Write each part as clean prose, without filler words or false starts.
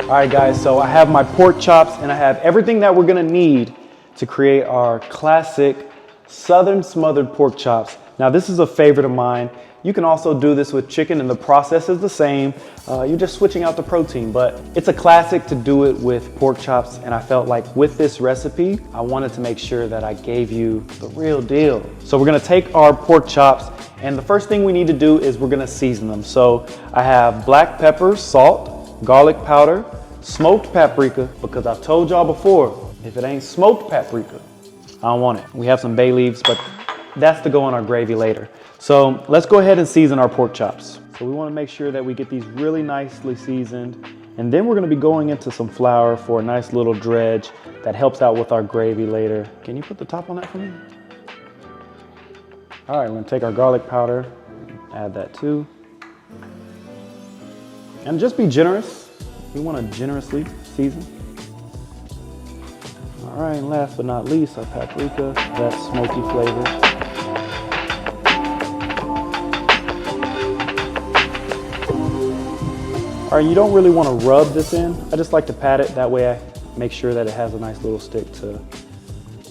All right guys, so I have my pork chops and I have everything that we're gonna need to create our classic Southern smothered pork chops. Now this is a favorite of mine. You can also do this with chicken and the process is the same. You're just switching out the protein, but it's a classic to do it with pork chops, and I felt like with this recipe, I wanted to make sure that I gave you the real deal. So we're gonna take our pork chops, and the first thing we need to do is we're gonna season them. So I have black pepper, salt, garlic powder, smoked paprika, because I've told y'all before, if it ain't smoked paprika, I don't want it. We have some bay leaves, but that's to go in our gravy later. So let's go ahead and season our pork chops. So we want to make sure that we get these really nicely seasoned, and then we're going to be going into some flour for a nice little dredge that helps out with our gravy later. Can you put the top on that for me? All right, we're going to take our garlic powder, add that too. And just be generous. We want to generously season. All right, and last but not least, our paprika, that smoky flavor. All right, you don't really want to rub this in. I just like to pat it. That way I make sure that it has a nice little stick to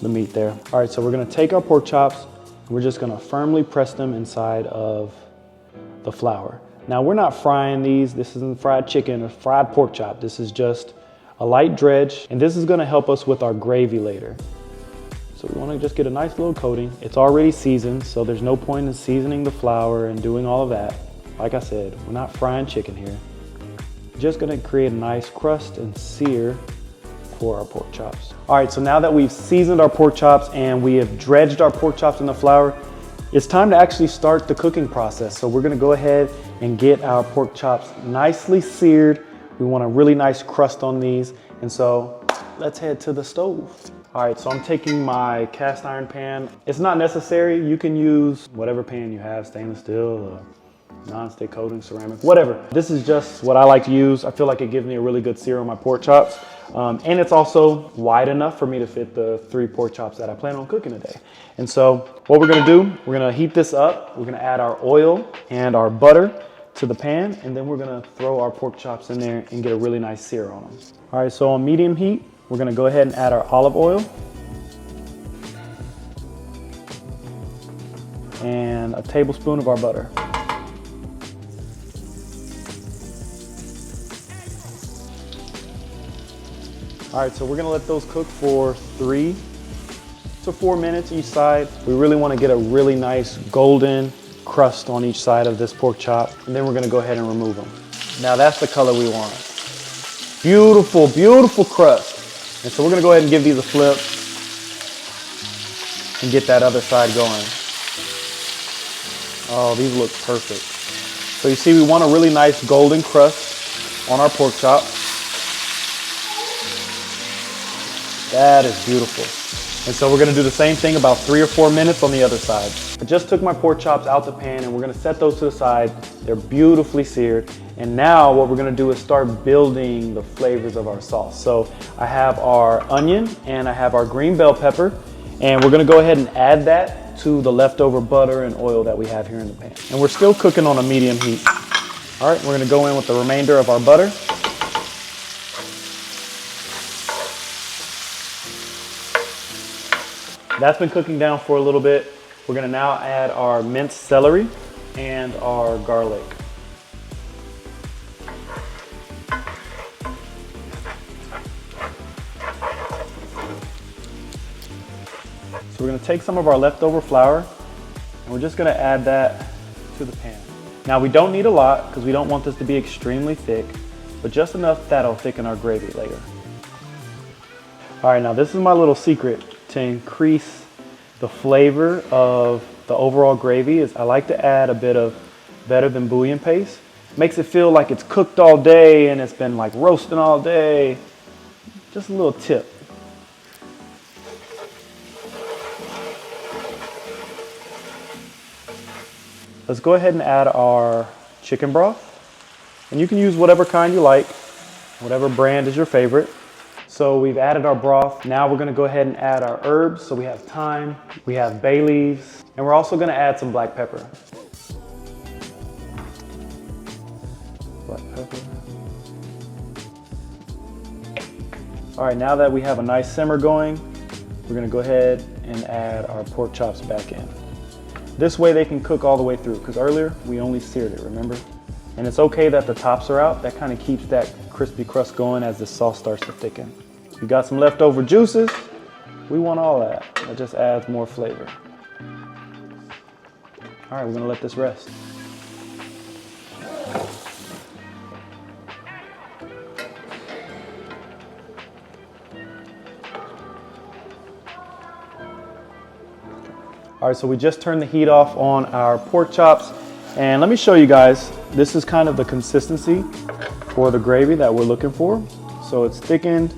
the meat there. All right, so we're gonna take our pork chops and we're just gonna firmly press them inside of the flour. Now we're not frying these. This isn't fried chicken or fried pork chop. This is just a light dredge, and this is gonna help us with our gravy later. So we wanna just get a nice little coating. It's already seasoned, so there's no point in seasoning the flour and doing all of that. Like I said, we're not frying chicken here. Just gonna create a nice crust and sear for our pork chops. All right, so now that we've seasoned our pork chops and we have dredged our pork chops in the flour, it's time to actually start the cooking process. So we're gonna go ahead and get our pork chops nicely seared. We want a really nice crust on these. And so let's head to the stove. All right, so I'm taking my cast iron pan. It's not necessary. You can use whatever pan you have, stainless steel, non-stick coating, ceramic, whatever. This is just what I like to use. I feel like it gives me a really good sear on my pork chops. And it's also wide enough for me to fit the 3 pork chops that I plan on cooking today. And so what we're gonna do, we're gonna heat this up. We're gonna add our oil and our butter to the pan, and then we're gonna throw our pork chops in there and get a really nice sear on them. All right, so on medium heat, we're gonna go ahead and add our olive oil and a tablespoon of our butter. All right, so we're gonna let those cook for 3 to 4 minutes each side. We really wanna get a really nice golden crust on each side of this pork chop, and then we're gonna go ahead and remove them. Now that's the color we want. Beautiful, beautiful crust. And so we're gonna go ahead and give these a flip and get that other side going. Oh, these look perfect. So you see, we want a really nice golden crust on our pork chop. That is beautiful. And so we're gonna do the same thing about 3 or 4 minutes on the other side. I just took my pork chops out the pan and we're gonna set those to the side. They're beautifully seared. And now what we're gonna do is start building the flavors of our sauce. So I have our onion and I have our green bell pepper, and we're gonna go ahead and add that to the leftover butter and oil that we have here in the pan. And we're still cooking on a medium heat. All right, we're gonna go in with the remainder of our butter. That's been cooking down for a little bit. We're gonna now add our minced celery and our garlic. So we're gonna take some of our leftover flour and we're just gonna add that to the pan. Now we don't need a lot because we don't want this to be extremely thick, but just enough that'll thicken our gravy later. All right, now this is my little secret to increase the flavor of the overall gravy. Is I like to add a bit of Better Than Bouillon paste. Makes it feel like it's cooked all day and it's been like roasting all day. Just a little tip. Let's go ahead and add our chicken broth. And you can use whatever kind you like, whatever brand is your favorite. So we've added our broth. Now we're gonna go ahead and add our herbs. So we have thyme, we have bay leaves, and we're also gonna add some black pepper. Black pepper. All right, now that we have a nice simmer going, we're gonna go ahead and add our pork chops back in. This way they can cook all the way through, because earlier we only seared it, remember? And it's okay that the tops are out. That kind of keeps that crispy crust going as the sauce starts to thicken. We got some leftover juices. We want all that. That just adds more flavor. All right, we're gonna let this rest. All right, so we just turned the heat off on our pork chops. And let me show you guys, this is kind of the consistency for the gravy that we're looking for. So it's thickened,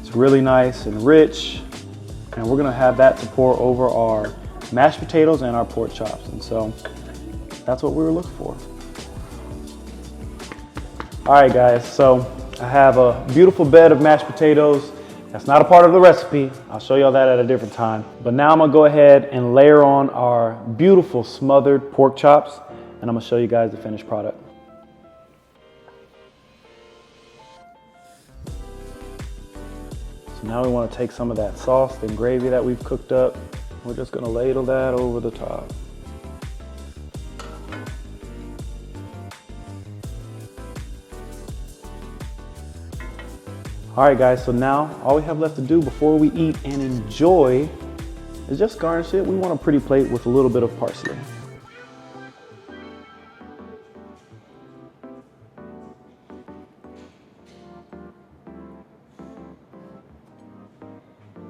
it's really nice and rich. And we're gonna have that to pour over our mashed potatoes and our pork chops. And so that's what we were looking for. All right, guys, so I have a beautiful bed of mashed potatoes. That's not a part of the recipe. I'll show y'all that at a different time. But now I'm gonna go ahead and layer on our beautiful smothered pork chops, and I'm gonna show you guys the finished product. So now we wanna take some of that sauce and gravy that we've cooked up. We're just gonna ladle that over the top. All right, guys, so now all we have left to do before we eat and enjoy is just garnish it. We want a pretty plate with a little bit of parsley.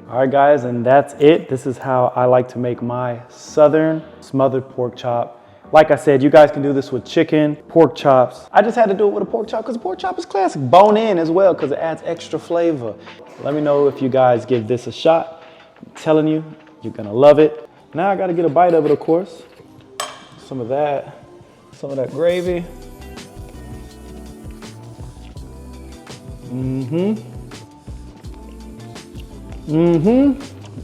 All right, guys, and that's it. This is how I like to make my southern smothered pork chop. Like I said, you guys can do this with chicken, pork chops. I just had to do it with a pork chop because a pork chop is classic. Bone in as well because it adds extra flavor. Let me know if you guys give this a shot. I'm telling you, you're gonna love it. Now I gotta get a bite of it, of course. Some of that gravy.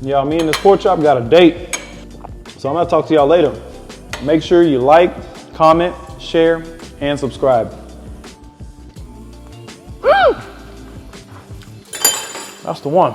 Y'all, me and this pork chop got a date. So I'm gonna talk to y'all later. Make sure you like, comment, share, and subscribe. That's the one.